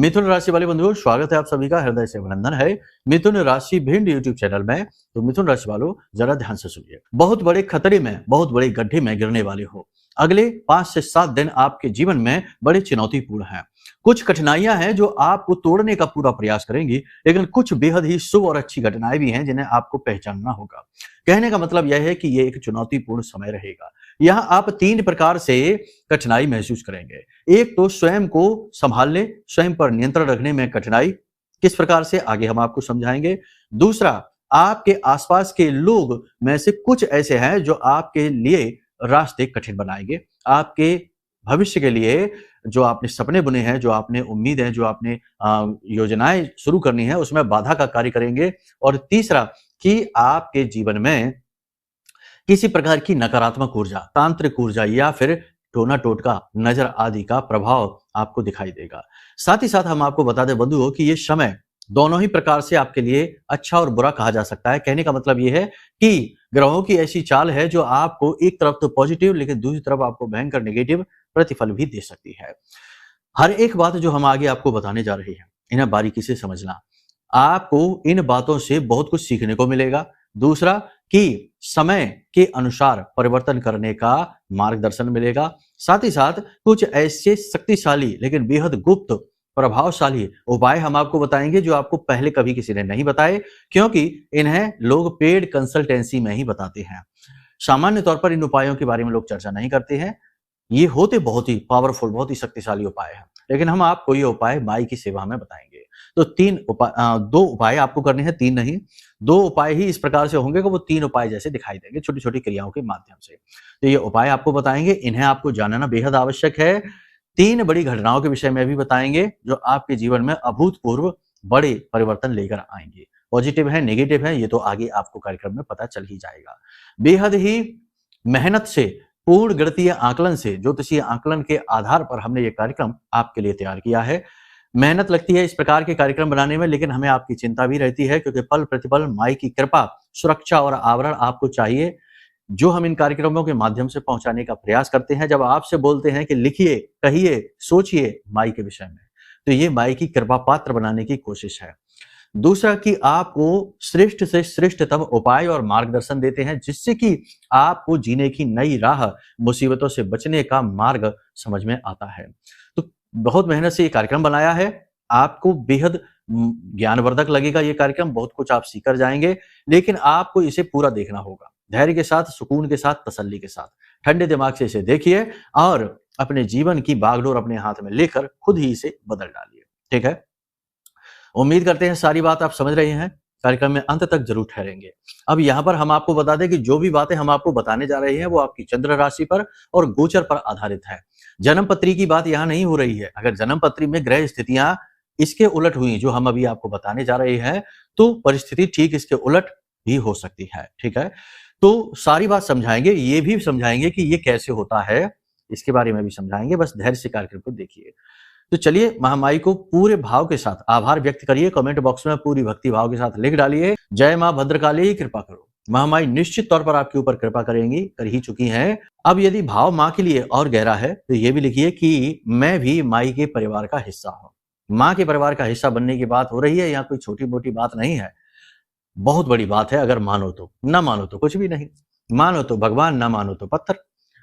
मिथुन राशि वाले बंधुओं, स्वागत है आप सभी का, हृदय से अभिनंदन है। मिथुन राशि भिंड यूट्यूब चैनल में। तो मिथुन राशि वालों, जरा ध्यान से सुनिए। बहुत बड़े खतरे में, बहुत बड़े गड्ढे में गिरने वाले हो। अगले 5 से 7 दिन आपके जीवन में बड़े चुनौतीपूर्ण हैं। कुछ कठिनाइयां हैं जो आपको तोड़ने का पूरा प्रयास करेंगी, लेकिन कुछ बेहद ही शुभ और अच्छी घटनाएं भी हैं जिन्हें आपको पहचानना होगा। कहने का मतलब यह है कि यह एक चुनौतीपूर्ण समय रहेगा। यहाँ आप 3 प्रकार से कठिनाई महसूस करेंगे। एक तो स्वयं को संभालने, स्वयं पर नियंत्रण रखने में कठिनाई, किस प्रकार से आगे हम आपको समझाएंगे। दूसरा, आपके आसपास के लोग में से कुछ ऐसे हैं जो आपके लिए रास्ते कठिन बनाएंगे। आपके भविष्य के लिए जो आपने सपने बुने हैं, जो आपने उम्मीदें, जो आपने योजनाएं शुरू करनी है, उसमें बाधा का कार्य करेंगे। और तीसरा कि आपके जीवन में किसी प्रकार की नकारात्मक ऊर्जा, तांत्रिक ऊर्जा या फिर टोना टोटका, नजर आदि का प्रभाव आपको दिखाई देगा। साथ ही साथ हम आपको बता दें बंधुओं कि ये समय दोनों ही प्रकार से आपके लिए अच्छा और बुरा कहा जा सकता है। कहने का मतलब ये है कि ग्रहों की ऐसी चाल है जो आपको एक तरफ तो पॉजिटिव, लेकिन दूसरी तरफ आपको भयंकर नेगेटिव प्रतिफल भी दे सकती है। हर एक बात जो हम आगे आपको बताने जा रहे हैं, इन्हें बारीकी से समझना। आपको इन बातों से बहुत कुछ सीखने को मिलेगा। दूसरा कि समय के अनुसार परिवर्तन करने का मार्गदर्शन मिलेगा। साथ ही साथ कुछ ऐसे शक्तिशाली लेकिन बेहद गुप्त प्रभावशाली उपाय हम आपको बताएंगे जो आपको पहले कभी किसी ने नहीं बताए, क्योंकि इन्हें लोग पेड कंसल्टेंसी में ही बताते हैं। सामान्य तौर पर इन उपायों के बारे में लोग चर्चा नहीं करते हैं। ये होते बहुत ही पावरफुल, बहुत ही शक्तिशाली उपाय हैं, लेकिन हम आपको ये उपाय माई की सेवा में बताएंगे। तो 2 उपाय आपको करने हैं, 3 नहीं। 2 उपाय ही इस प्रकार से होंगे कि वो 3 उपाय जैसे दिखाई देंगे, छोटी छोटी क्रियाओं के माध्यम से। तो ये उपाय आपको बताएंगे, इन्हें आपको जानना बेहद आवश्यक है। 3 बड़ी घटनाओं के विषय में भी बताएंगे जो आपके जीवन में अभूतपूर्व बड़े परिवर्तन लेकर आएंगे। पॉजिटिव है, नेगेटिव है, ये तो आगे आपको कार्यक्रम में पता चल ही जाएगा। बेहद ही मेहनत से, पूर्ण गणितीय आकलन से, ज्योतिषीय आकलन के आधार पर हमने ये कार्यक्रम आपके लिए तैयार किया है। मेहनत लगती है इस प्रकार के कार्यक्रम बनाने में, लेकिन हमें आपकी चिंता भी रहती है, क्योंकि पल प्रतिपल माई की कृपा, सुरक्षा और आवरण आपको चाहिए, जो हम इन कार्यक्रमों के माध्यम से पहुंचाने का प्रयास करते हैं। जब आपसे बोलते हैं कि लिखिए, कहिए, सोचिए माई के विषय में, तो ये माई की कृपा पात्र बनाने की कोशिश है। दूसरा कि आपको श्रेष्ठ से श्रेष्ठतम उपाय और मार्गदर्शन देते हैं, जिससे कि आपको जीने की नई राह, मुसीबतों से बचने का मार्ग समझ में आता है। तो बहुत मेहनत से ये कार्यक्रम बनाया है। आपको बेहद ज्ञानवर्धक लगेगा ये कार्यक्रम, बहुत कुछ आप सीख कर जाएंगे, लेकिन आपको इसे पूरा देखना होगा, धैर्य के साथ, सुकून के साथ, तसल्ली के साथ। ठंडे दिमाग से इसे देखिए और अपने जीवन की बागडोर अपने हाथ में लेकर खुद ही इसे बदल डालिए। ठीक है, उम्मीद करते हैं सारी बात आप समझ रहे हैं, कार्यक्रम में अंत तक जरूर ठहरेंगे। अब यहाँ पर हम आपको बता दें कि जो भी बातें हम आपको बताने जा रहे हैं वो आपकी चंद्र राशि पर और गोचर पर आधारित है। जन्म पत्री की बात यहाँ नहीं हो रही है। अगर जन्म पत्री में ग्रह स्थितियां इसके उलट हुई जो हम अभी आपको बताने जा रहे हैं, तो परिस्थिति ठीक इसके उलट भी हो सकती है। ठीक है, तो सारी बात समझाएंगे, ये भी समझाएंगे कि ये कैसे होता है, इसके बारे में भी समझाएंगे। बस धैर्य से कार्यक्रम को देखिए। तो चलिए, महामाई को पूरे भाव के साथ आभार व्यक्त करिए। कमेंट बॉक्स में पूरी भक्ति भाव के साथ लिख डालिए, जय मां भद्रकाली कृपा करो। महामाई निश्चित तौर पर आपके ऊपर कृपा करेंगी, कर ही चुकी हैं। अब यदि भाव मां के लिए और गहरा है तो ये भी लिखिए कि मैं भी माई के परिवार का हिस्सा हूं। मां के परिवार का हिस्सा बनने की बात हो रही है, यहाँ कोई छोटी मोटी बात नहीं है, बहुत बड़ी बात है। अगर मानो तो, ना मानो तो कुछ भी नहीं, मानो तो भगवान, ना मानो तो पत्थर।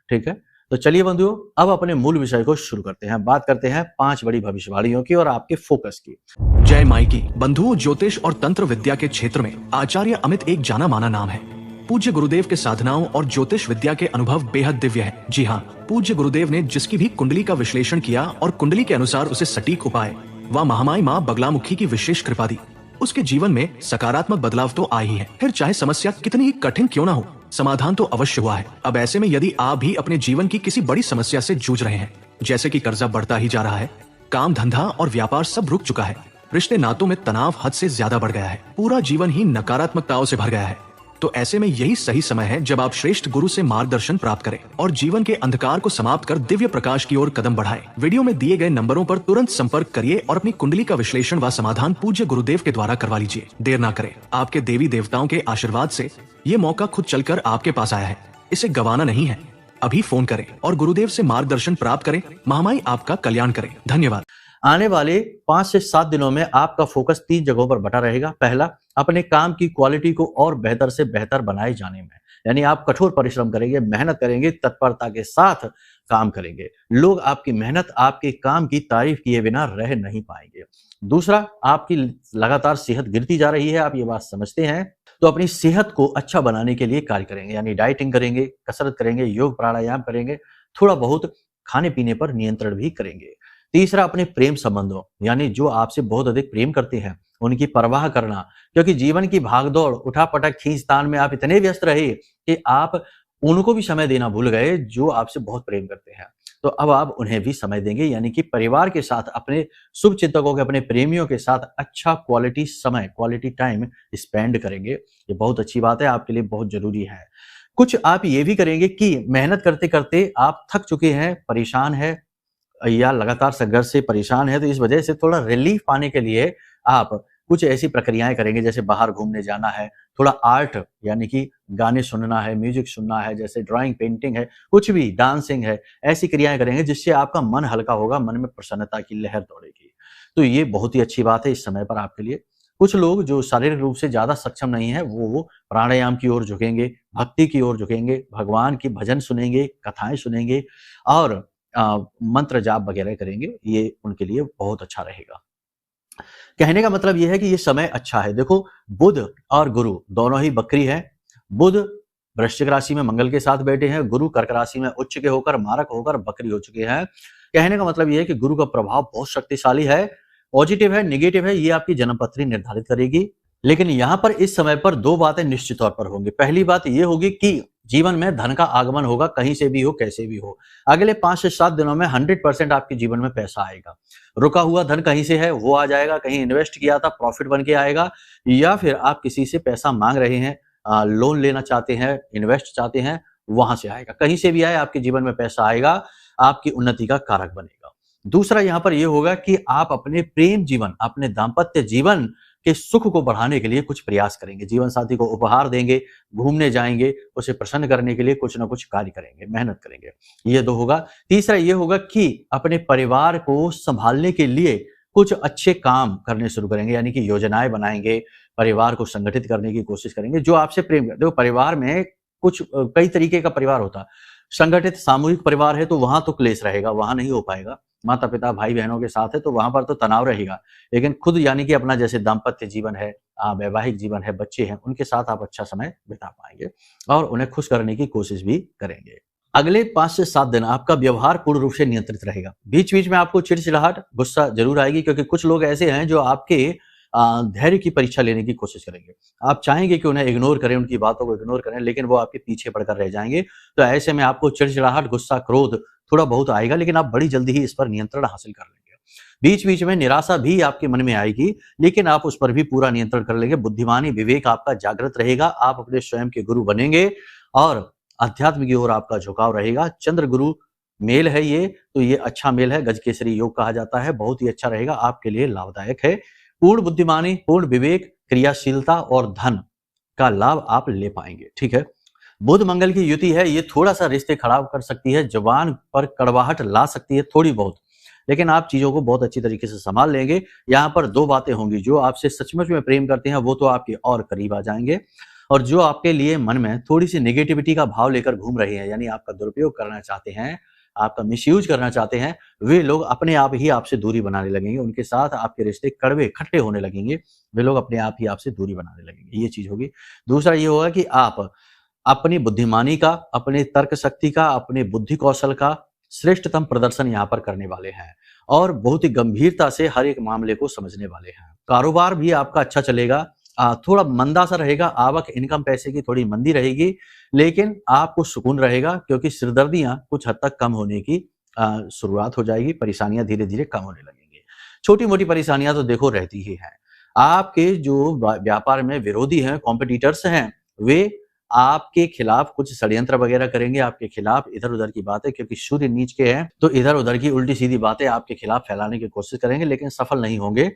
ठीक है, तो चलिए बंधुओं, अब अपने मूल विषय को शुरू करते हैं। बात करते हैं 5 बड़ी भविष्यवाणियों की और आपके फोकस की। जय माई की। बंधुओं, ज्योतिष और तंत्र विद्या के क्षेत्र में आचार्य अमित एक जाना माना नाम है। पूज्य गुरुदेव के साधनाओं और ज्योतिष विद्या के अनुभव बेहद दिव्य है। जी हाँ, पूज्य गुरुदेव ने जिसकी भी कुंडली का विश्लेषण किया और कुंडली के अनुसार उसे सटीक उपाय व महामाई माँ बगलामुखी की विशेष कृपा दी, उसके जीवन में सकारात्मक बदलाव तो आ ही है। फिर चाहे समस्या कितनी ही कठिन क्यों ना हो, समाधान तो अवश्य हुआ है। अब ऐसे में यदि आप भी अपने जीवन की किसी बड़ी समस्या से जूझ रहे हैं, जैसे कि कर्जा बढ़ता ही जा रहा है, काम धंधा और व्यापार सब रुक चुका है, रिश्ते नातों में तनाव हद से ज्यादा बढ़ गया है, पूरा जीवन ही नकारात्मकताओं से भर गया है, तो ऐसे में यही सही समय है जब आप श्रेष्ठ गुरु से मार्गदर्शन प्राप्त करें और जीवन के अंधकार को समाप्त कर दिव्य प्रकाश की ओर कदम बढ़ाएं। वीडियो में दिए गए नंबरों पर तुरंत संपर्क करिए और अपनी कुंडली का विश्लेषण व समाधान पूज्य गुरुदेव के द्वारा करवा लीजिए। देर ना करें, आपके देवी देवताओं के आशीर्वाद से ये मौका खुद चलकर आपके पास आया है, इसे गंवाना नहीं है। अभी फोन करें और गुरुदेव से मार्गदर्शन प्राप्त करें। महामाई आपका कल्याण करें। धन्यवाद। आने वाले 5 से 7 दिनों में आपका फोकस 3 जगहों पर बटा रहेगा। पहला, अपने काम की क्वालिटी को और बेहतर से बेहतर बनाए जाने में, यानी आप कठोर परिश्रम करेंगे, मेहनत करेंगे, तत्परता के साथ काम करेंगे। लोग आपकी मेहनत, आपके काम की तारीफ किए बिना रह नहीं पाएंगे। दूसरा, आपकी लगातार सेहत गिरती जा रही है, आप ये बात समझते हैं, तो अपनी सेहत को अच्छा बनाने के लिए कार्य करेंगे, यानी डाइटिंग करेंगे, कसरत करेंगे, योग प्राणायाम करेंगे, थोड़ा बहुत खाने पीने पर नियंत्रण भी करेंगे। तीसरा, अपने प्रेम संबंधों, यानी जो आपसे बहुत अधिक प्रेम करते हैं उनकी परवाह करना, क्योंकि जीवन की भागदौड़, उठापटक, खींचतान में आप इतने व्यस्त रहे कि आप उनको भी समय देना भूल गए जो आपसे बहुत प्रेम करते हैं। तो अब आप उन्हें भी समय देंगे, यानी कि परिवार के साथ, अपने शुभ चिंतकों के, अपने प्रेमियों के साथ अच्छा क्वालिटी समय, क्वालिटी टाइम स्पेंड करेंगे। ये बहुत अच्छी बात है, आपके लिए बहुत जरूरी है। कुछ आप ये भी करेंगे कि मेहनत करते करते आप थक चुके हैं, परेशान है या लगातार संघर्ष से परेशान है, तो इस वजह से थोड़ा रिलीफ पाने के लिए आप कुछ ऐसी प्रक्रियाएं करेंगे, जैसे बाहर घूमने जाना है, थोड़ा आर्ट यानी कि गाने सुनना है, म्यूजिक सुनना है, जैसे ड्राइंग, पेंटिंग है, कुछ भी, डांसिंग है, ऐसी क्रियाएं करेंगे जिससे आपका मन हल्का होगा, मन में प्रसन्नता की लहर दौड़ेगी। तो ये बहुत ही अच्छी बात है इस समय पर आपके लिए। कुछ लोग जो शारीरिक रूप से ज्यादा सक्षम नहीं है, वो प्राणायाम की ओर झुकेंगे, भक्ति की ओर झुकेंगे, भगवान की भजन सुनेंगे, कथाएं सुनेंगे और मंत्र जाप वगैरह करेंगे। ये उनके लिए बहुत अच्छा रहेगा। कहने का मतलब यह है कि ये समय अच्छा है। देखो, बुध और गुरु दोनों ही बकरी है। बुध वृश्चिक राशि में मंगल के साथ बैठे हैं, गुरु कर्क राशि में उच्च के होकर, मारक होकर बकरी हो चुके हैं। कहने का मतलब यह है कि गुरु का प्रभाव बहुत शक्तिशाली है, पॉजिटिव है, नेगेटिव है, ये आपकी जन्मपत्री निर्धारित करेगी। लेकिन यहां पर इस समय पर दो बातें निश्चित तौर पर होंगी। पहली बात यह होगी कि जीवन में धन का आगमन होगा, कहीं से भी हो, कैसे भी हो। अगले 5 से 7 दिनों में 100% आपके जीवन में पैसा आएगा। रुका हुआ धन कहीं से है, वो आ जाएगा, कहीं इन्वेस्ट किया था, प्रॉफिट बन के आएगा, या फिर आप किसी से पैसा मांग रहे हैं, लोन लेना चाहते हैं, इन्वेस्ट चाहते हैं, वहां से आएगा। कहीं से भी आए, आपके जीवन में पैसा आएगा, आपकी उन्नति का कारक बनेगा। दूसरा यहां पर यह होगा कि आप अपने प्रेम जीवन, अपने दाम्पत्य जीवन के सुख को बढ़ाने के लिए कुछ प्रयास करेंगे, जीवन साथी को उपहार देंगे, घूमने जाएंगे, उसे प्रसन्न करने के लिए कुछ ना कुछ कार्य करेंगे, मेहनत करेंगे। ये दो होगा। तीसरा ये होगा कि अपने परिवार को संभालने के लिए कुछ अच्छे काम करने शुरू करेंगे, यानी कि योजनाएं बनाएंगे, परिवार को संगठित करने की कोशिश करेंगे। जो आपसे प्रेम करते हो, परिवार में कुछ कई तरीके का परिवार होता है। संगठित सामूहिक परिवार है तो वहां तो क्लेश रहेगा, वहां नहीं हो पाएगा। माता पिता भाई बहनों के साथ है तो वहां पर तो तनाव रहेगा। लेकिन खुद यानी कि अपना जैसे दाम्पत्य जीवन है, वैवाहिक जीवन है, बच्चे हैं, उनके साथ आप अच्छा समय बिता पाएंगे और उन्हें खुश करने की कोशिश भी करेंगे। अगले 5 से 7 दिन आपका व्यवहार पूर्ण रूप से नियंत्रित रहेगा। बीच बीच में आपको चिड़चिड़ाहट, गुस्सा जरूर आएगी, क्योंकि कुछ लोग ऐसे हैं जो आपके धैर्य की परीक्षा लेने की कोशिश करेंगे। आप चाहेंगे कि उन्हें इग्नोर करें, उनकी बातों को इग्नोर करें, लेकिन वो आपके पीछे पड़कर रह जाएंगे। तो ऐसे में आपको चिड़चिड़ाहट, गुस्सा, क्रोध थोड़ा बहुत आएगा, लेकिन आप बड़ी जल्दी ही इस पर नियंत्रण हासिल कर लेंगे। बीच बीच में निराशा भी आपके मन में आएगी, लेकिन आप उस पर भी पूरा नियंत्रण कर लेंगे। बुद्धिमानी, विवेक आपका जागृत रहेगा, आप अपने स्वयं के गुरु बनेंगे और अध्यात्म की ओर आपका झुकाव रहेगा। चंद्र गुरु मेल है ये, तो ये अच्छा मेल है, गजकेसरी योग कहा जाता है, बहुत ही अच्छा रहेगा, आपके लिए लाभदायक है। पूर्ण बुद्धिमानी, पूर्ण विवेक, क्रियाशीलता और धन का लाभ आप ले पाएंगे। ठीक है। बुध मंगल की युति है, ये थोड़ा सा रिश्ते खराब कर सकती है, जवान पर कड़वाहट ला सकती है थोड़ी बहुत, लेकिन आप चीजों को बहुत अच्छी तरीके से संभाल लेंगे। यहाँ पर दो बातें होंगी, जो आपसे सचमुच में प्रेम करते हैं वो तो आपके और करीब आ जाएंगे, और जो आपके लिए मन में थोड़ी सी नेगेटिविटी का भाव लेकर घूम रहे हैं, यानी आपका दुरुपयोग करना चाहते हैं, आपका मिसयूज करना चाहते हैं, वे लोग अपने आप ही आपसे दूरी बनाने लगेंगे। उनके साथ आपके रिश्ते कड़वे खट्टे होने लगेंगे, वे लोग अपने आप ही आपसे दूरी बनाने लगेंगे। ये चीज होगी। दूसरा ये होगा कि आप अपनी बुद्धिमानी का, अपने तर्क शक्ति का, अपने बुद्धि कौशल का श्रेष्ठतम प्रदर्शन यहाँ पर करने वाले हैं और बहुत ही गंभीरता से हर एक मामले को समझने वाले हैं। कारोबार भी आपका अच्छा चलेगा, थोड़ा मंदा सा रहेगा, आवक इनकम पैसे की थोड़ी मंदी रहेगी, लेकिन आपको सुकून रहेगा, क्योंकि सिरदर्दियां कुछ हद तक कम होने की शुरुआत हो जाएगी, परेशानियां धीरे धीरे कम होने लगेंगी। छोटी मोटी परेशानियां तो देखो रहती ही हैं। आपके जो व्यापार में विरोधी हैं, कॉम्पिटिटर्स हैं, वे आपके खिलाफ कुछ षड्यंत्र वगैरह करेंगे, आपके खिलाफ इधर उधर की बातें, क्योंकि सूर्य नीच के हैं तो इधर उधर की उल्टी सीधी बातें आपके खिलाफ फैलाने की कोशिश करेंगे, लेकिन सफल नहीं होंगे,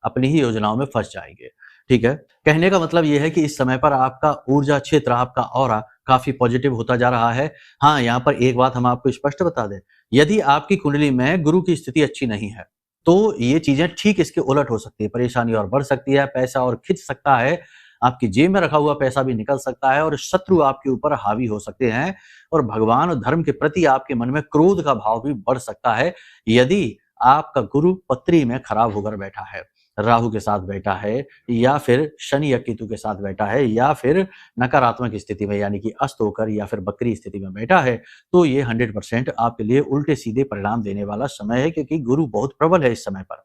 अपनी ही योजनाओं में फंस जाएंगे। ठीक है। कहने का मतलब ये है कि इस समय पर आपका ऊर्जा क्षेत्र, आपका ऑरा काफ़ी पॉजिटिव होता जा रहा है। हाँ, यहाँ पर एक बात हम आपको स्पष्ट बता दें, यदि आपकी कुंडली में गुरु की स्थिति अच्छी नहीं है, तो ये चीज़ें ठीक इसके उलट हो सकती है। परेशानी और बढ़ सकती है, पैसा और खिंच सकता है, आपकी जेब में रखा हुआ पैसा भी निकल सकता है और शत्रु आपके ऊपर हावी हो सकते हैं और भगवान और धर्म के प्रति आपके मन में क्रोध का भाव भी बढ़ सकता है, यदि आपका गुरु पत्री में खराब होकर बैठा है, राहु के साथ बैठा है या फिर शनि या केतु के साथ बैठा है या फिर नकारात्मक स्थिति में यानी कि अस्त होकर या फिर बकरी स्थिति में बैठा है, तो ये 100% आपके लिए उल्टे सीधे परिणाम देने वाला समय है, क्योंकि गुरु बहुत प्रबल है इस समय पर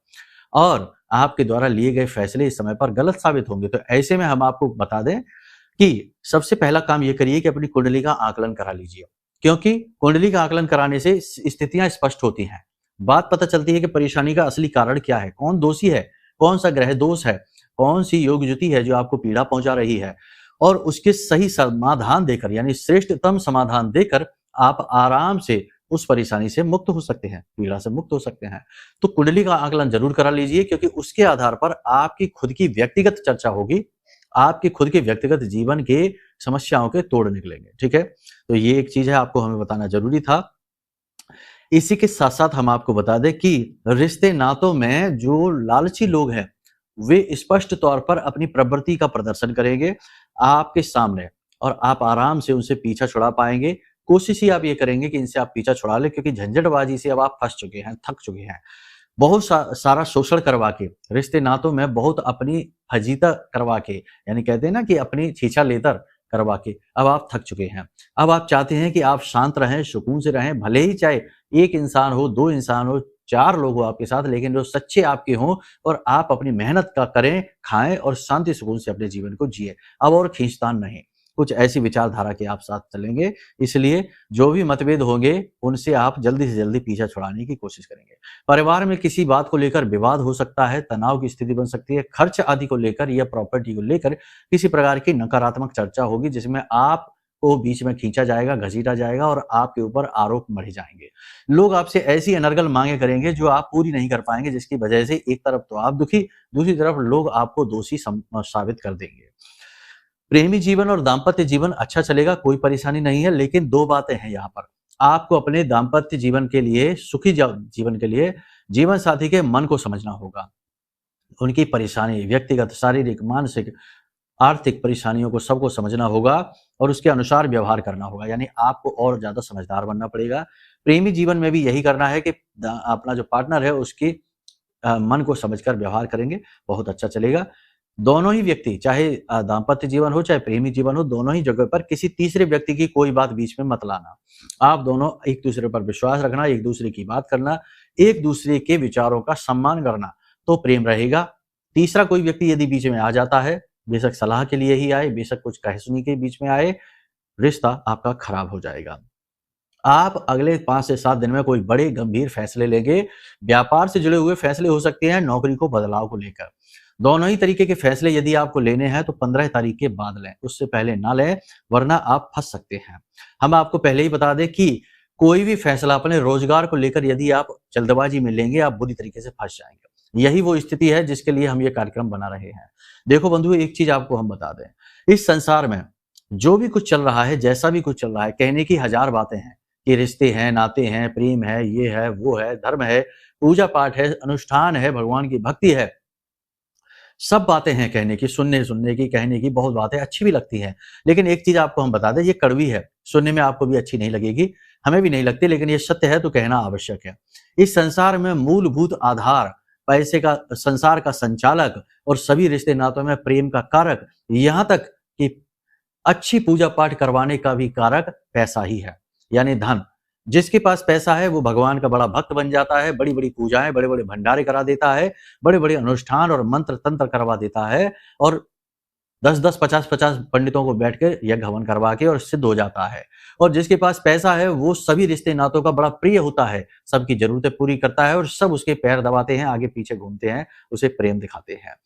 और आपके द्वारा लिए गए फैसले इस समय पर गलत साबित होंगे। तो ऐसे में हम आपको बता दें कि सबसे पहला काम ये करिए कि अपनी कुंडली का आकलन करा लीजिए, क्योंकि कुंडली का आकलन कराने से स्थितियां स्पष्ट होती हैं। बात पता चलती है कि परेशानी का असली कारण क्या है, कौन दोषी है, कौन सा ग्रह दोष है, कौन सी योग युति है जो आपको पीड़ा पहुंचा रही है और उसके सही समाधान देकर यानी श्रेष्ठतम समाधान देकर आप आराम से उस परेशानी से मुक्त हो सकते हैं, पीड़ा से मुक्त हो सकते हैं। तो कुंडली का आकलन जरूर करा लीजिए, क्योंकि उसके आधार पर आपकी खुद की व्यक्तिगत चर्चा होगी, आपके खुद के व्यक्तिगत जीवन के समस्याओं के तोड़ निकलेंगे। ठीक है, तो ये एक चीज है, आपको हमें बताना जरूरी था। इसी के साथ साथ हम आपको बता दें कि रिश्ते नातों में जो लालची लोग हैं वे स्पष्ट तौर पर अपनी प्रवृत्ति का प्रदर्शन करेंगे आपके सामने और आप आराम से उनसे पीछा छुड़ा पाएंगे। कोशिश ही आप ये करेंगे कि इनसे आप पीछा छुड़ा लें, क्योंकि झंझटबाजी से अब आप फंस चुके हैं, थक चुके हैं। बहुत सारा शोषण करवा के रिश्ते नातों में बहुत अपनी फजीता करवा के यानी कहते हैं ना कि अपनी छीछा लेतर करवा के अब आप थक चुके हैं। अब आप चाहते हैं कि आप शांत रहें, सुकून से रहें, भले ही चाहे एक इंसान हो, दो इंसान हो, चार लोग हो आपके साथ, लेकिन जो सच्चे आपके हों और आप अपनी मेहनत का करें, खाएं और शांति सुकून से अपने जीवन को जिए। अब और खींचतान नहीं, कुछ ऐसी विचारधारा के आप साथ चलेंगे। इसलिए जो भी मतभेद होंगे उनसे आप जल्दी से जल्दी पीछा छुड़ाने की कोशिश करेंगे। परिवार में किसी बात को लेकर विवाद हो सकता है, तनाव की स्थिति बन सकती है, खर्च आदि को लेकर या प्रॉपर्टी को लेकर किसी प्रकार की नकारात्मक चर्चा होगी, जिसमें आपको बीच में खींचा जाएगा, घसीटा जाएगा और आपके ऊपर आरोप मढ़े जाएंगे। लोग आपसे ऐसी अनर्गल मांगे करेंगे जो आप पूरी नहीं कर पाएंगे, जिसकी वजह से एक तरफ तो आप दुखी, दूसरी तरफ लोग आपको दोषी साबित कर देंगे। प्रेमी जीवन और दाम्पत्य जीवन अच्छा चलेगा, कोई परेशानी नहीं है, लेकिन दो बातें हैं यहाँ पर। आपको अपने दाम्पत्य जीवन के लिए, सुखी जीवन के लिए जीवन साथी के मन को समझना होगा, उनकी परेशानी, व्यक्तिगत, शारीरिक, मानसिक, आर्थिक परेशानियों को सबको समझना होगा और उसके अनुसार व्यवहार करना होगा। यानी आपको और ज्यादा समझदार बनना पड़ेगा। प्रेमी जीवन में भी यही करना है कि अपना जो पार्टनर है उसकी मन को समझकर व्यवहार करेंगे, बहुत अच्छा चलेगा। दोनों ही व्यक्ति, चाहे दाम्पत्य जीवन हो चाहे प्रेमी जीवन हो, दोनों ही जगह पर किसी तीसरे व्यक्ति की कोई बात बीच में मत लाना। आप दोनों एक दूसरे पर विश्वास रखना, एक दूसरे की बात करना, एक दूसरे के विचारों का सम्मान करना, तो प्रेम रहेगा। तीसरा कोई व्यक्ति यदि बीच में आ जाता है, बेशक सलाह के लिए ही आए, बेशक कुछ कह सुनी के बीच में आए, रिश्ता आपका खराब हो जाएगा। आप अगले 5 से 7 दिन में कोई बड़े गंभीर फैसले लेंगे। व्यापार से जुड़े हुए फैसले हो सकते हैं, नौकरी को बदलाव को लेकर। दोनों ही तरीके के फैसले यदि आपको लेने हैं तो 15 तारीख के बाद लें, उससे पहले ना लें, वरना आप फंस सकते हैं। हम आपको पहले ही बता दें कि कोई भी फैसला अपने रोजगार को लेकर यदि आप जल्दबाजी में लेंगे, आप बुरी तरीके से फंस जाएंगे। यही वो स्थिति है जिसके लिए हम ये कार्यक्रम बना रहे हैं। देखो बंधु, एक चीज आपको हम बता दें, इस संसार में जो भी कुछ चल रहा है, जैसा भी कुछ चल रहा है, कहने की हजार बातें हैं कि रिश्ते हैं, नाते हैं, प्रेम है, ये है, वो है, धर्म है, पूजा पाठ है, अनुष्ठान है, भगवान की भक्ति है, सब बातें हैं कहने की, सुनने की, कहने की, बहुत बातें अच्छी भी लगती हैं। लेकिन एक चीज आपको हम बता दें, ये कड़वी है, सुनने में आपको भी अच्छी नहीं लगेगी, हमें भी नहीं लगती, लेकिन ये सत्य है तो कहना आवश्यक है। इस संसार में मूलभूत आधार, पैसे का, संसार का संचालक और सभी रिश्ते नातों में प्रेम का कारक, यहाँ तक कि अच्छी पूजा पाठ करवाने का भी कारक पैसा ही है, यानी धन। जिसके पास पैसा है वो भगवान का बड़ा भक्त बन जाता है, बड़ी बड़ी पूजाएं, बड़े बड़े भंडारे करा देता है, बड़े बड़े अनुष्ठान और मंत्र तंत्र करवा देता है और 10-10, 50-50 पंडितों को बैठ के यज्ञ हवन करवा के और सिद्ध हो जाता है। और जिसके पास पैसा है वो सभी रिश्ते नातों का बड़ा प्रिय होता है, सबकी जरूरतें पूरी करता है और सब उसके पैर दबाते हैं, आगे पीछे घूमते हैं, उसे प्रेम दिखाते हैं।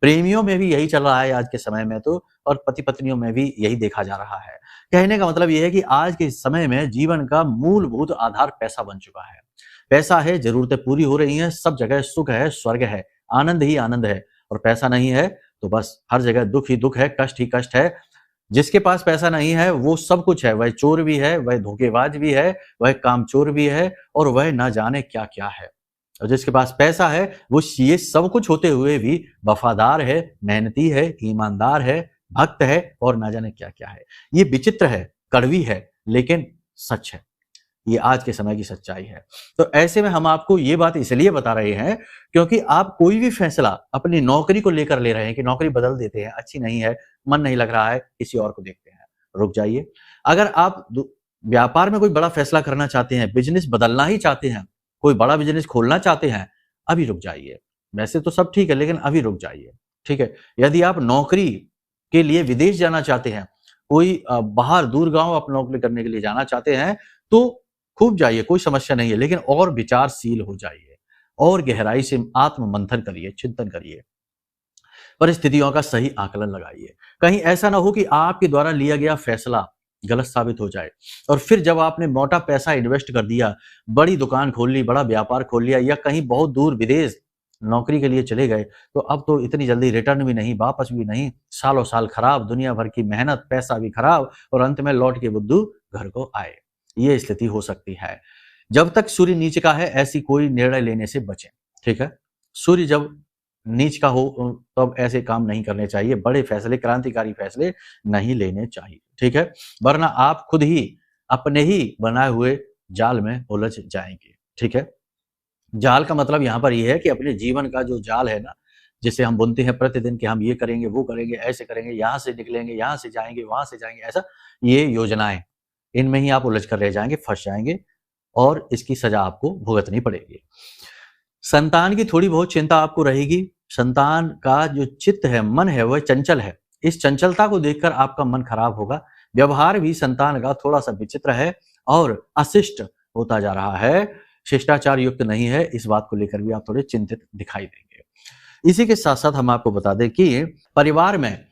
प्रेमियों में भी यही चल रहा है आज के समय में तो, और पति पत्नियों में भी यही देखा जा रहा है। कहने का मतलब यह है कि आज के समय में जीवन का मूलभूत आधार पैसा बन चुका है। पैसा है, जरूरतें पूरी हो रही हैं, सब जगह सुख है, स्वर्ग है, आनंद ही आनंद है। और पैसा नहीं है तो बस हर जगह दुख ही दुख है, कष्ट ही कष्ट है। जिसके पास पैसा नहीं है वो सब कुछ है, वह चोर भी है, वह धोखेबाज भी है, वह कामचोर भी है और वह ना जाने क्या क्या है। और जिसके पास पैसा है वो ये सब कुछ होते हुए भी वफादार है, मेहनती है, ईमानदार है, भक्त है और ना जाने क्या क्या है। ये विचित्र है, कड़वी है, लेकिन सच है। ये आज के समय की सच्चाई है। तो ऐसे में हम आपको ये बात इसलिए बता रहे हैं क्योंकि आप कोई भी फैसला अपनी नौकरी को लेकर ले रहे हैं कि नौकरी बदल देते हैं, अच्छी नहीं है, मन नहीं लग रहा है, किसी और को देखते हैं, रुक जाइए। अगर आप व्यापार में कोई बड़ा फैसला करना चाहते हैं, बिजनेस बदलना ही चाहते हैं, कोई बड़ा बिजनेस खोलना चाहते हैं, अभी रुक जाइए। वैसे तो सब ठीक है, लेकिन अभी रुक जाइए, ठीक है। यदि आप नौकरी के लिए विदेश जाना चाहते हैं, कोई बाहर दूर गांव आप नौकरी करने के लिए जाना चाहते हैं, तो खूब जाइए, कोई समस्या नहीं है, लेकिन और विचारशील हो जाइए और गहराई से आत्म मंथन करिए, चिंतन करिए, परिस्थितियों का सही आकलन लगाइए। कहीं ऐसा ना हो कि आपके द्वारा लिया गया फैसला गलत साबित हो जाए और फिर जब आपने मोटा पैसा इन्वेस्ट कर दिया, बड़ी दुकान खोल ली, बड़ा व्यापार खोल लिया या कहीं बहुत दूर विदेश नौकरी के लिए चले गए, तो अब तो इतनी जल्दी रिटर्न भी नहीं, वापस भी नहीं, सालों साल खराब, दुनिया भर की मेहनत, पैसा भी खराब और अंत में लौट के बुद्धू घर को आए। ये स्थिति हो सकती है। जब तक सूर्य नीच का है ऐसी कोई निर्णय लेने से बचें, ठीक है। सूर्य जब नीच का हो तब ऐसे काम नहीं करने चाहिए, बड़े फैसले, क्रांतिकारी फैसले नहीं लेने चाहिए, ठीक है, वरना आप खुद ही अपने ही बनाए हुए जाल में उलझ जाएंगे, ठीक है। जाल का मतलब यहाँ पर यह है कि अपने जीवन का जो जाल है ना, जिसे हम बुनते हैं प्रतिदिन कि हम ये करेंगे, वो करेंगे, ऐसे करेंगे, यहाँ से निकलेंगे, यहाँ से जाएंगे, वहां से जाएंगे, ऐसा, ये योजनाएं, इनमें ही आप उलझ कर रह जाएंगे, फंस जाएंगे और इसकी सजा आपको भुगतनी पड़ेगी। संतान की थोड़ी बहुत चिंता आपको रहेगी। संतान का जो चित्त है, मन है, वह चंचल है। इस चंचलता को देखकर आपका मन खराब होगा। व्यवहार भी संतान का थोड़ा सा विचित्र है और अशिष्ट होता जा रहा है, शिष्टाचार युक्त नहीं है। इस बात को लेकर भी आप थोड़े चिंतित दिखाई देंगे। इसी के साथ साथ हम आपको बता दें कि परिवार में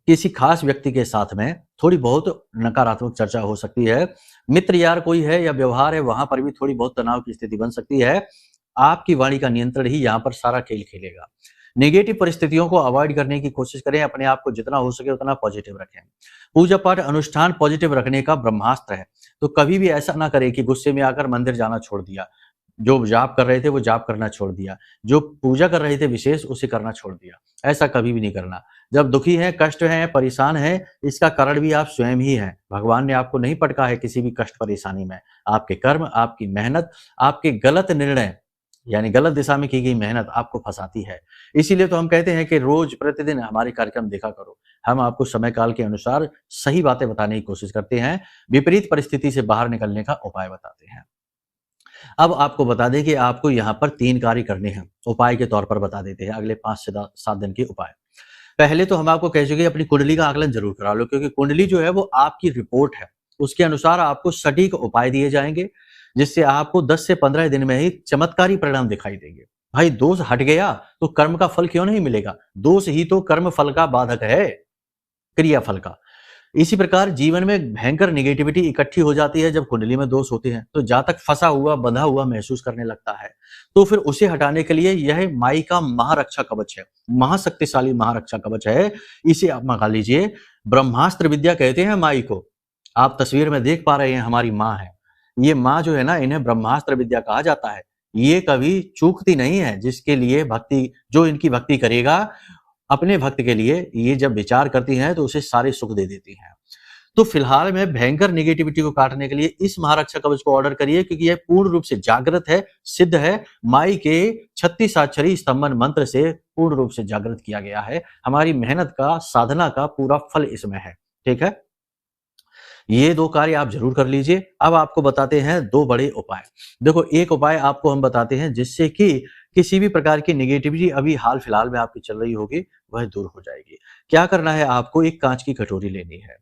किसी खास व्यक्ति के साथ में थोड़ी बहुत नकारात्मक चर्चा हो सकती है। मित्र यार कोई है या व्यवहार है, वहां पर भी थोड़ी बहुत तनाव की स्थिति बन सकती है। आपकी वाणी का नियंत्रण ही यहाँ पर सारा खेल खेलेगा। नेगेटिव परिस्थितियों को अवॉइड करने की कोशिश करें, अपने आप को जितना हो सके उतना पॉजिटिव रखें। पूजा पाठ अनुष्ठान पॉजिटिव रखने का ब्रह्मास्त्र है, तो कभी भी ऐसा ना करें कि गुस्से में आकर मंदिर जाना छोड़ दिया, जो जाप कर रहे थे वो जाप करना छोड़ दिया, जो पूजा कर रहे थे विशेष उसे करना छोड़ दिया। ऐसा कभी भी नहीं करना। जब दुखी हैं, कष्ट हैं, परेशान हैं, इसका कारण भी आप स्वयं ही हैं। भगवान ने आपको नहीं पटका है किसी भी कष्ट परेशानी में। आपके कर्म, आपकी मेहनत, आपके गलत निर्णय यानी गलत दिशा में की गई मेहनत आपको फंसाती है। इसीलिए तो हम कहते हैं कि रोज प्रतिदिन हमारे कार्यक्रम देखा करो। हम आपको समय काल के अनुसार सही बातें बताने की कोशिश करते हैं, विपरीत परिस्थिति से बाहर निकलने का उपाय बताते हैं। अब आपको बता दें कि आपको यहाँ पर 3 कार्य करने हैं, उपाय के तौर पर बता देते हैं अगले 5 से 7 दिन के उपाय। पहले तो हम आपको कह चुके अपनी कुंडली का आकलन जरूर करा लो, क्योंकि कुंडली जो है वो आपकी रिपोर्ट है। उसके अनुसार आपको सटीक उपाय दिए जाएंगे, जिससे आपको 10 से 15 दिन में ही चमत्कारी परिणाम दिखाई देंगे। भाई दोष हट गया तो कर्म का फल क्यों नहीं मिलेगा? दोष ही तो कर्म फल का बाधक है, क्रिया फल का। इसी प्रकार जीवन में भयंकर निगेटिविटी इकट्ठी हो जाती है जब कुंडली में दोष होते हैं, तो जातक फंसा हुआ, बंधा हुआ महसूस करने लगता है। तो फिर उसे हटाने के लिए यह माई का महारक्षा कवच है, महाशक्तिशाली महारक्षा कवच है। इसे आप मंगा लीजिए। ब्रह्मास्त्र विद्या कहते हैं माई को। आप तस्वीर में देख पा रहे हैं, हमारी माँ है। ये माँ जो है ना, इन्हें ब्रह्मास्त्र विद्या कहा जाता है। ये कभी चूकती नहीं है। जिसके लिए भक्ति, जो इनकी भक्ति करेगा, अपने भक्त के लिए ये जब विचार करती हैं तो उसे सारे सुख दे देती हैं। तो फिलहाल में भयंकर नेगेटिविटी को काटने के लिए इस महारक्षा कवच को ऑर्डर करिए, क्योंकि यह पूर्ण रूप से जागृत है, सिद्ध है। माई के 36 अक्षरी स्तंभन मंत्र से पूर्ण रूप से जागृत किया गया है। हमारी मेहनत का, साधना का पूरा फल इसमें है, ठीक है। ये 2 कार्य आप जरूर कर लीजिए। अब आपको बताते हैं 2 बड़े उपाय। देखो, एक उपाय आपको हम बताते हैं जिससे कि किसी भी प्रकार की नेगेटिविटी अभी हाल फिलहाल में आपकी चल रही होगी वह दूर हो जाएगी। क्या करना है आपको? एक कांच की कटोरी लेनी है।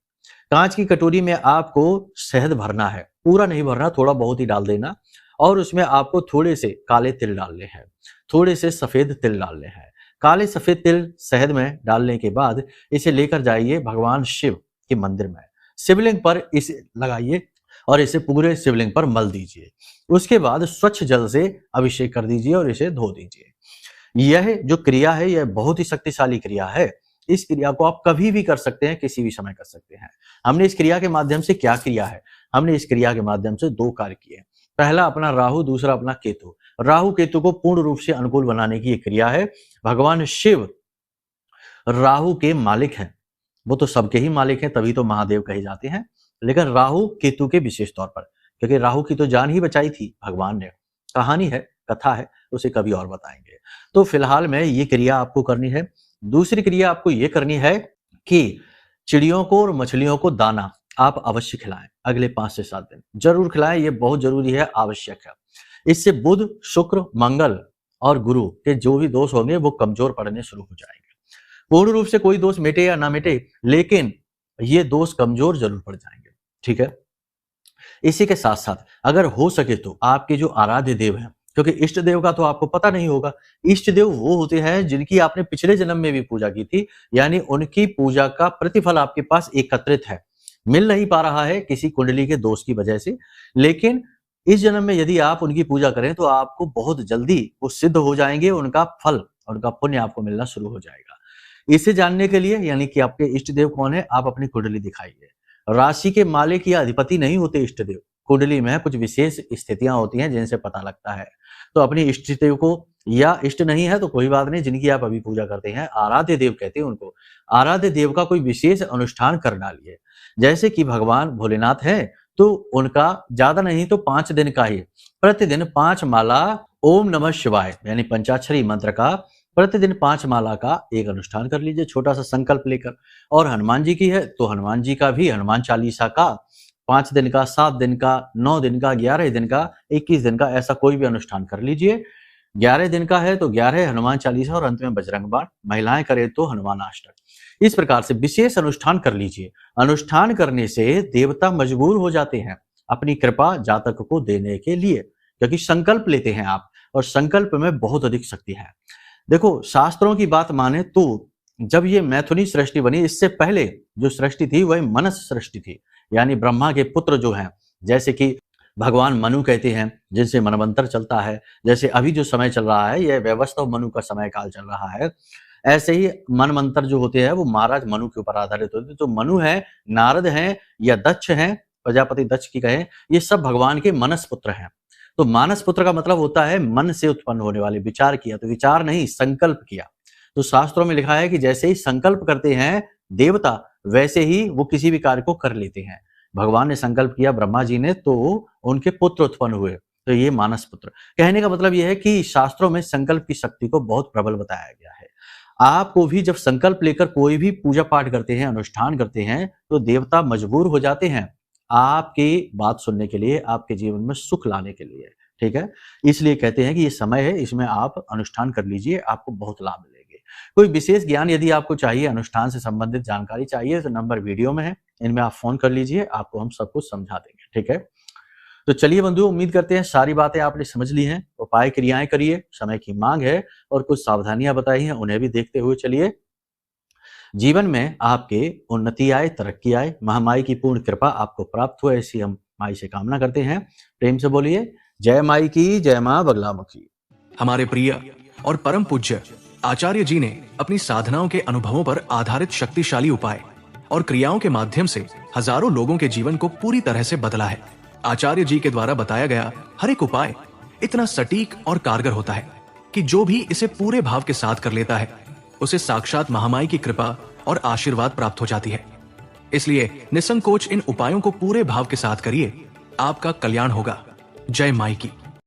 कांच की कटोरी में आपको शहद भरना है, पूरा नहीं भरना, थोड़ा बहुत ही डाल देना। और उसमें आपको थोड़े से काले तिल डालने हैं, थोड़े से सफेद तिल डालने हैं। काले सफेद तिल शहद में डालने के बाद इसे लेकर जाइए भगवान शिव के मंदिर में, शिवलिंग पर इसे लगाइए और इसे पूरे शिवलिंग पर मल दीजिए। उसके बाद स्वच्छ जल से अभिषेक कर दीजिए और इसे धो दीजिए। यह जो क्रिया है, यह बहुत ही शक्तिशाली क्रिया है। इस क्रिया को आप कभी भी कर सकते हैं, किसी भी समय कर सकते हैं। हमने इस क्रिया के माध्यम से क्या किया है? हमने इस क्रिया के माध्यम से 2 कार्य किए। पहला अपना राहु, दूसरा अपना केतु। राहु केतु को पूर्ण रूप से अनुकूल बनाने की ये क्रिया है। भगवान शिव राहु के मालिक हैं, वो तो सबके ही मालिक हैं, तभी तो महादेव कहे जाते हैं। लेकिन राहु केतु के विशेष तौर पर, क्योंकि राहु की तो जान ही बचाई थी भगवान ने। कहानी है, कथा है, उसे कभी और बताएंगे। तो फिलहाल में ये क्रिया आपको करनी है। दूसरी क्रिया आपको ये करनी है कि चिड़ियों को और मछलियों को दाना आप अवश्य खिलाएं। अगले 5 से 7 दिन जरूर खिलाएं, ये बहुत जरूरी है, आवश्यक है। इससे बुध, शुक्र, मंगल और गुरु के जो भी दोष होंगे वो कमजोर पड़ने शुरू हो जाएंगे। पूर्ण रूप से कोई दोष मिटे या ना मिटे, लेकिन ये दोष कमजोर जरूर पड़ जाएंगे। ठीक है। इसी के साथ साथ अगर हो सके तो आपके जो आराध्य देव हैं, क्योंकि इष्ट देव का तो आपको पता नहीं होगा, इष्ट देव वो होते हैं जिनकी आपने पिछले जन्म में भी पूजा की थी, यानी उनकी पूजा का प्रतिफल आपके पास एकत्रित है, मिल नहीं पा रहा है किसी कुंडली के दोष की वजह से। लेकिन इस जन्म में यदि आप उनकी पूजा करें तो आपको बहुत जल्दी वो सिद्ध हो जाएंगे, उनका फल, उनका पुण्य आपको मिलना शुरू हो जाएगा। इसे जानने के लिए, यानी कि आपके इष्ट देव कौन है, आप अपनी कुंडली दिखाइए। राशि के मालिक या अधिपति नहीं होते इष्ट देव, कुंडली में कुछ विशेष स्थितियां होती हैं जिनसे पता लगता है। तो अपनी इष्ट देव को, या इष्ट नहीं है तो कोई बात नहीं, जिनकी आप अभी पूजा करते हैं, आराध्य देव कहते हैं उनको, आराध्य देव का कोई विशेष अनुष्ठान कर डालिए। जैसे कि भगवान भोलेनाथ है तो उनका ज्यादा नहीं तो 5 दिन का ही प्रतिदिन 5 माला ओम नमः शिवाय यानी पंचाक्षरी मंत्र का प्रतिदिन 5 माला का एक अनुष्ठान कर लीजिए, छोटा सा संकल्प लेकर। और हनुमान जी की है तो हनुमान जी का भी हनुमान चालीसा का 5 दिन का, 7 दिन का, 9 दिन का, 11 दिन का, 21 दिन का, ऐसा कोई भी अनुष्ठान कर लीजिए। 11 दिन का है तो 11 हनुमान चालीसा और अंत में बजरंग बाण, महिलाएं करें तो हनुमान अष्टक। इस प्रकार से विशेष अनुष्ठान कर लीजिए। अनुष्ठान करने से देवता मजबूर हो जाते हैं अपनी कृपा जातक को देने के लिए, क्योंकि संकल्प लेते हैं आप, और संकल्प में बहुत अधिक शक्ति है। देखो, शास्त्रों की बात माने तो जब ये मैथुनी सृष्टि बनी, इससे पहले जो सृष्टि थी वह मनस सृष्टि थी, यानी ब्रह्मा के पुत्र जो हैं, जैसे कि भगवान मनु कहते हैं, जिनसे मनवंतर चलता है। जैसे अभी जो समय चल रहा है यह वैवस्वत मनु का समय काल चल रहा है, ऐसे ही मनवंतर जो होते हैं वो महाराज मनु के ऊपर आधारित होते हैं। तो मनु है, नारद हैं या दक्ष हैं, प्रजापति दक्ष की कहें, ये सब भगवान के मनस पुत्र हैं। तो मानस पुत्र का मतलब होता है मन से उत्पन्न होने वाले, विचार किया, तो विचार नहीं संकल्प किया। तो शास्त्रों में लिखा है कि जैसे ही संकल्प करते हैं देवता, वैसे ही वो किसी भी कार्य को कर लेते हैं। भगवान ने संकल्प किया ब्रह्मा जी ने, तो उनके पुत्र उत्पन्न हुए, तो ये मानस पुत्र। कहने का मतलब यह है कि शास्त्रों में संकल्प की शक्ति को बहुत प्रबल बताया गया है। आपको भी जब संकल्प लेकर कोई भी पूजा पाठ करते हैं, अनुष्ठान करते हैं, तो देवता मजबूर हो जाते हैं आपकी बात सुनने के लिए, आपके जीवन में सुख लाने के लिए। ठीक है, इसलिए कहते हैं कि ये समय है, इसमें आप अनुष्ठान कर लीजिए, आपको बहुत लाभ मिलेंगे। कोई विशेष ज्ञान यदि आपको चाहिए, अनुष्ठान से संबंधित जानकारी चाहिए, तो नंबर वीडियो में है, इनमें आप फोन कर लीजिए, आपको हम सब कुछ समझा देंगे। ठीक है, तो चलिए बंधुओं, उम्मीद करते हैं सारी बातें आपने समझ ली हैं। उपाय क्रियाएं करिए, समय की मांग है, और कुछ सावधानियां बताई हैं, उन्हें भी देखते हुए चलिए। जीवन में आपके उन्नति आए, तरक्की आए, महामाई की पूर्ण कृपा आपको प्राप्त हो, ऐसी हम माई से कामना करते हैं। प्रेम से बोलिए जय माई की, जय मां बगलामुखी। हमारे प्रिय और परम पूज्य आचार्य जी ने अपनी साधनाओं के अनुभवों पर आधारित शक्तिशाली उपाय और क्रियाओं के माध्यम से हजारों लोगों के जीवन को पूरी तरह से बदला है। आचार्य जी के द्वारा बताया गया हर एक उपाय इतना सटीक और कारगर होता है कि जो भी इसे पूरे भाव के साथ कर लेता है, उसे साक्षात महामाई की कृपा और आशीर्वाद प्राप्त हो जाती है। इसलिए निसंकोच इन उपायों को पूरे भाव के साथ करिए, आपका कल्याण होगा। जय माई की।